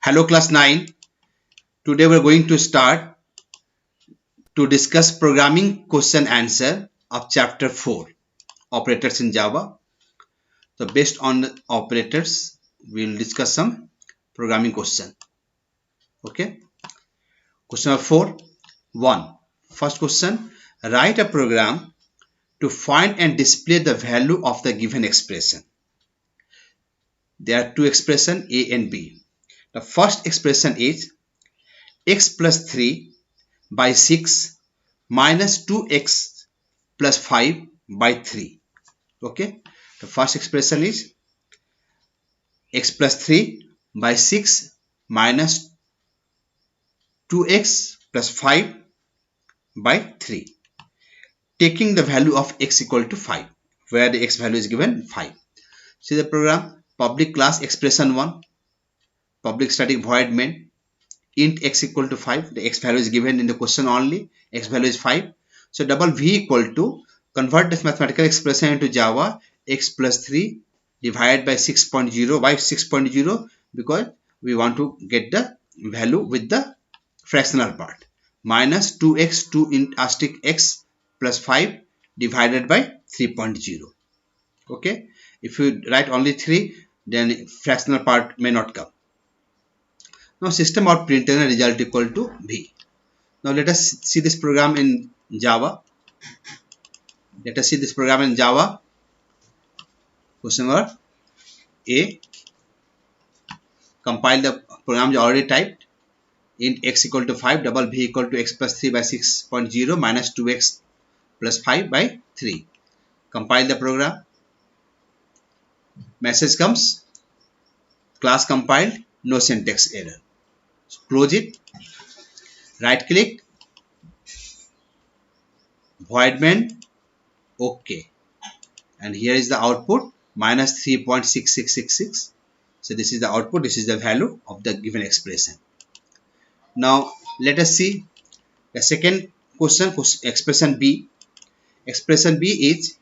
Hello class 9. Today we're going to start to discuss programming question answer of chapter 4 operators in Java. So based on the operators we'll discuss some programming question. Okay. Question number 4. 1. First question, write a program to find and display the value of the given expression. There are two expressions A and B. The first expression is x plus 3 by 6 minus 2x plus 5 by 3. Okay, the first expression is x plus 3 by 6 minus 2x plus 5 by 3, taking the value of x equal to 5, where the x value is given 5. See the program, public class expression 1, public static void main, int x equal to 5, the x value is given in the question only, x value is 5. So double v equal to, convert this mathematical expression into Java, x plus 3 divided by 6.0. Why 6.0? Because we want to get the value with the fractional part, minus 2x 2 int asterisk x plus 5 divided by 3.0. Okay, if you write only 3, then fractional part may not come. Now system out println result equal to v. Now let us see this program in Java. Let us see this program in Java. Question number A. Compile the program you already typed. Int x equal to 5, double v equal to x plus 3 by 6.0 minus 2x plus 5 by 3. Compile the program. Message comes, class compiled, no syntax error. So close it. Right click, void main, OK. And here is the output, minus 3.6666. So this is the output, this is the value of the given expression. Now let us see the second question, expression B. Expression B is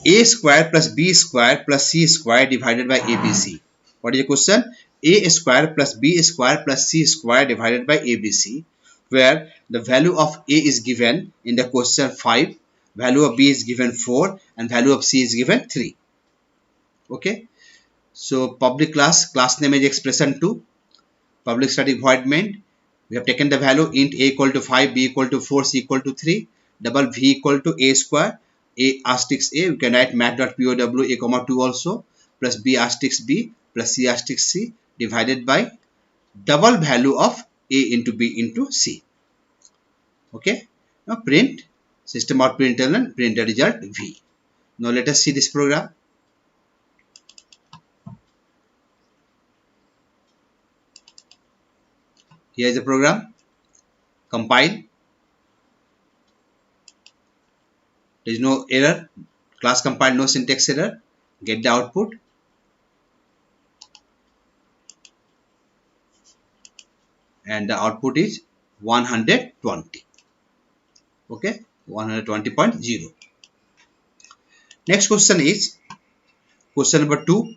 a square plus b square plus c square divided by abc. What is the question? A square plus b square plus c square divided by abc, where the value of a is given in the question 5, value of b is given 4, and value of c is given 3. Okay, so public class name is expression 2, public static void main. We have taken the value int a equal to 5, b equal to 4, c equal to 3, double v equal to a square, a asterisk a, we can write math.pow a comma 2 also, plus b asterisk b plus c asterisk c divided by double value of a into b into c. Okay, now print system out println, print the result v. Now let us see this program. Here is the program. Compile. There is no error. Class compiled, no syntax error. Get the output. And the output is 120. Okay, 120.0. Next question is question number 2.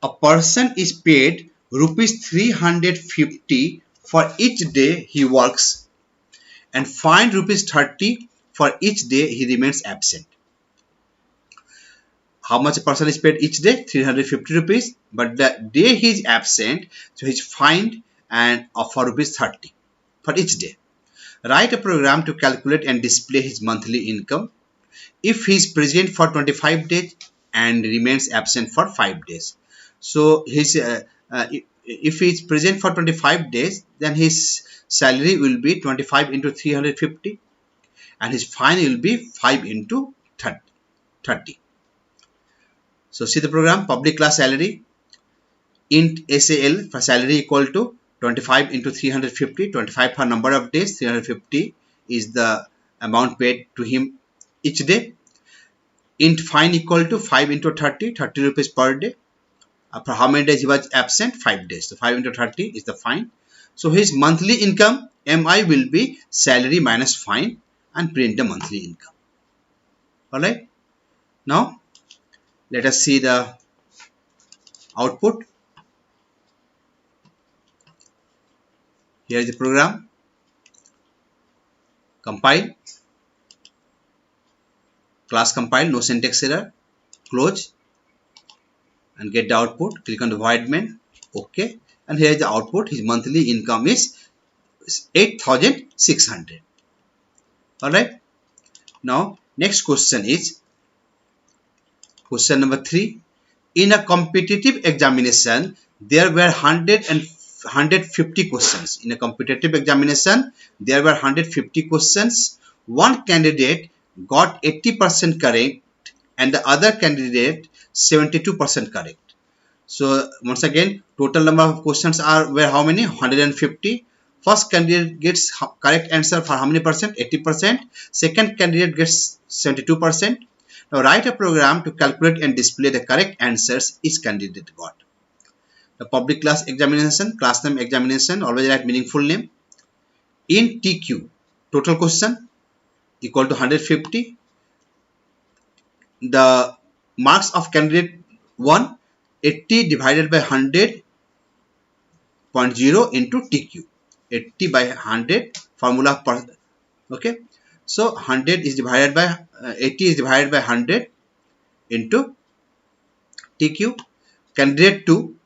A person is paid rupees 350 for each day he works and fined rupees 30 for each day he remains absent. How much a person is paid each day? 350 rupees, but the day he is absent, so he is fined and for rupees 30 for each day. Write a program to calculate and display his monthly income if he is present for 25 days and remains absent for 5 days. So his if he is present for 25 days, then his salary will be 25 into 350 and his fine will be 5 into 30. So see the program, public class salary, int sal for salary equal to 25 into 350, 25 for number of days, 350 is the amount paid to him each day. Int fine equal to 5 into 30, 30 rupees per day. For how many days he was absent? 5 days. So 5 into 30 is the fine. So his monthly income, MI, will be salary minus fine, and print the monthly income. Alright. Now let us see the output. Here is the program. Compile. Class compile, no syntax error. Close and get the output. Click on the void main. Okay, and here is the output. His monthly income is 8,600. All right. Now next question is question number 3. In a competitive examination, there were 150 questions. In a competitive examination, there were 150 questions. One candidate got 80% correct and the other candidate 72% correct. So once again, total number of questions were how many? 150. First candidate gets correct answer for how many percent? 80%. Second candidate gets 72%. Now write a program to calculate and display the correct answers each candidate got. The public class examination, class name examination, always write meaningful name. In TQ, total question equal to 150. The marks of candidate 1, 80 divided by 100.0 into TQ. 80 by 100 formula per, okay. So 100 is divided by 80 is divided by 100 into TQ. Candidate 2,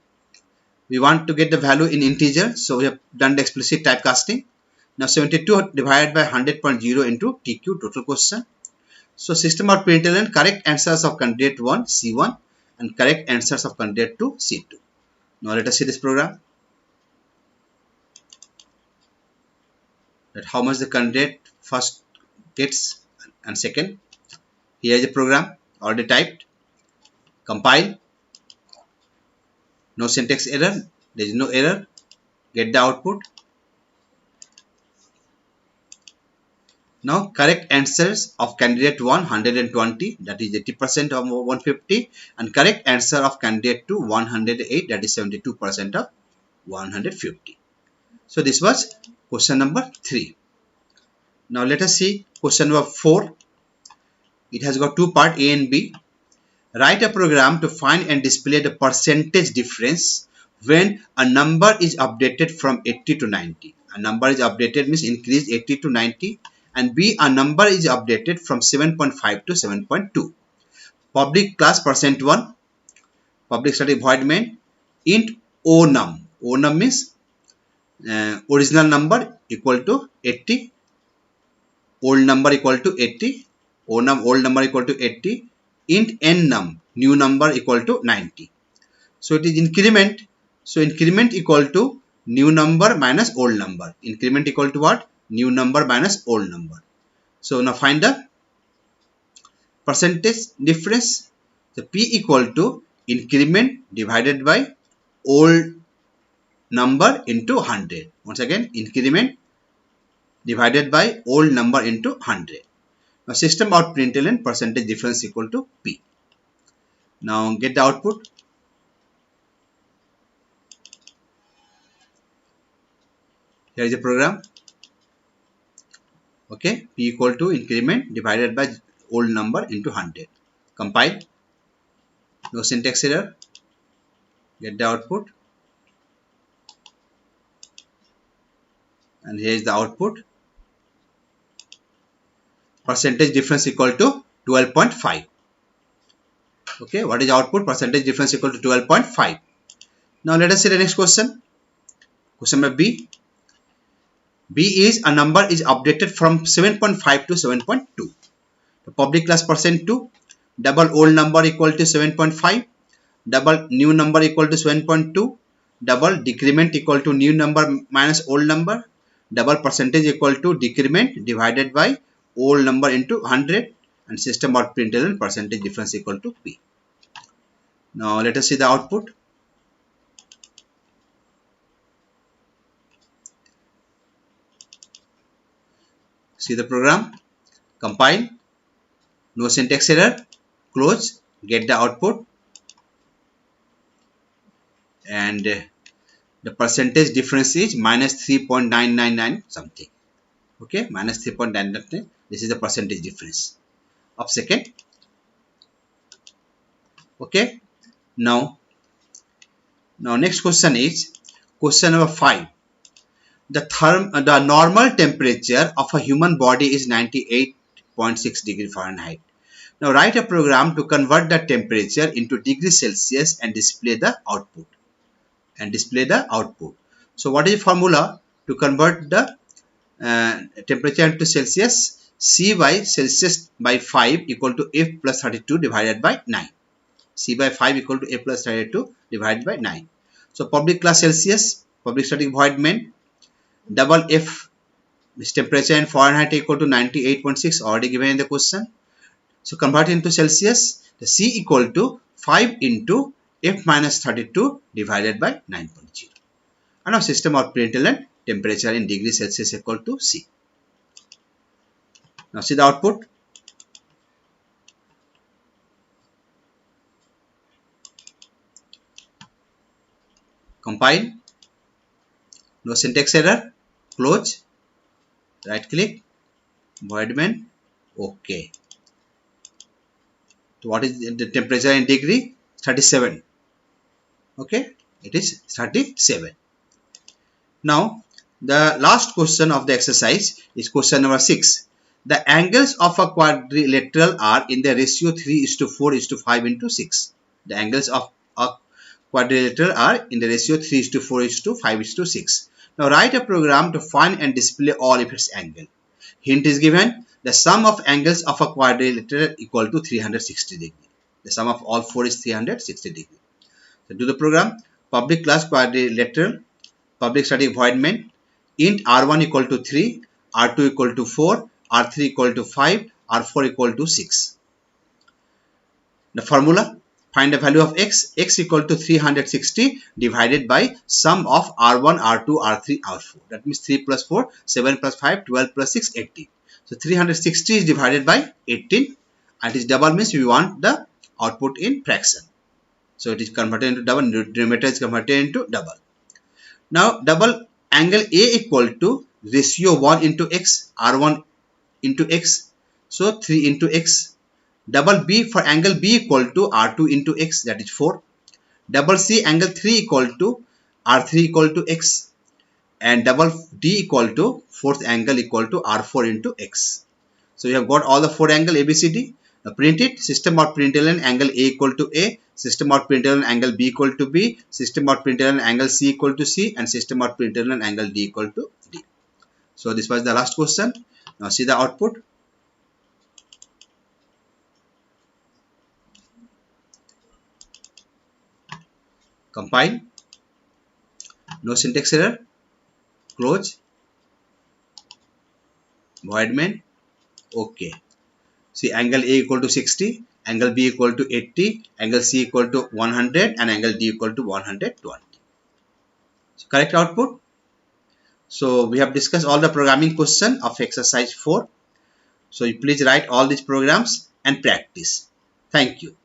we want to get the value in integer, so we have done the explicit typecasting. Now 72 divided by 100.0 into TQ, total question. So system out println correct answers of candidate 1 C1 and correct answers of candidate 2 C2. Now let us see this program. That how much the candidate first gets and second. Here is the program already typed. Compile. No syntax error. There is no error. Get the output. Now correct answers of candidate 1 120, that is 80% of 150, and correct answer of candidate 2 108, that is 72% of 150. So this was question number 3. Now let us see question number 4. It has got two parts, A and B. Write a program to find and display the percentage difference when a number is updated from 80 to 90. A number is updated means increase 80 to 90, and B, a number is updated from 7.5 to 7.2. Public class %1, public static void main, int onum. Onum means original number equal to 80, old number equal to 80, onum old number equal to 80, int nnum new number equal to 90. So it is increment. So increment equal to new number minus old number. Increment equal to what? New number minus old number. So now find the percentage difference. The P equal to increment divided by old number into 100. Once again, increment divided by old number into 100. Now system out println percentage difference equal to P. Now get the output. Here is the program. Okay, P equal to increment divided by old number into 100. Compile. No syntax error. Get the output. And here is the output. Percentage difference equal to 12.5. Okay, what is output? Percentage difference equal to 12.5. Now let us see the next question. Question number B. B is a number is updated from 7.5 to 7.2. The public class %2, double old number equal to 7.5, double new number equal to 7.2, double decrement equal to new number minus old number, double percentage equal to decrement divided by old number into 100, and system out println percentage difference equal to P. Now let us see the output. See the program. Compile. No syntax error. Close. Get the output. And the percentage difference is minus 3.999 something. Okay, minus 3.999. This is the percentage difference of second. Okay. Now next question is question number 5. the normal temperature of a human body is 98.6 degree Fahrenheit. Now write a program to convert the temperature into degrees Celsius and display the output. So what is the formula to convert the temperature into Celsius? C by Celsius by 5 equal to F plus 32 divided by 9. C by 5 equal to F plus 32 divided by 9. So public class Celsius, public static void main, double F is temperature in Fahrenheit equal to 98.6 already given in the question. So convert into Celsius, the C equal to 5 into F minus 32 divided by 9.0. And now system of println temperature in degrees Celsius equal to C. Now see the output. Compile. No syntax error. Close. Right click. Void main. OK. So what is the temperature in degree? 37. Okay. It is 37. Now the last question of the exercise is question number 6. The angles of a quadrilateral are in the ratio 3:4:5:6. The angles of a quadrilateral are in the ratio 3:4:5:6. Now write a program to find and display all of its angles. Hint is given. The sum of angles of a quadrilateral equal to 360 degree. The sum of all four is 360 degree. So do the program. Public class quadrilateral, public static void main, int r1 equal to 3, r2 equal to 4, r3 equal to 5, r4 equal to 6. The formula, find the value of x equal to 360 divided by sum of r1, r2, r3, r4. That means 3 plus 4, 7 plus 5, 12 plus 6, 18. So 360 is divided by 18 and its double means we want the output in fraction. So it is converted into double, numerator is converted into double. Now double angle A equal to ratio 1 into x, r1 into x. So 3 into x. Double B for angle B equal to r2 into x, that is 4. Double C angle 3 equal to r3 equal to x. And double D equal to fourth angle equal to r4 into x. So we have got all the four angle ABCD. Now print it. System out println angle A equal to A. System out println angle B equal to B. System out println angle C equal to C. And system out println angle D equal to D. So this was the last question. Now see the output. Compile. No syntax error. Close. Void main. OK. See angle A equal to 60, angle B equal to 80, angle C equal to 100 and angle D equal to 120. So correct output. So we have discussed all the programming question of exercise 4. So you please write all these programs and practice. Thank you.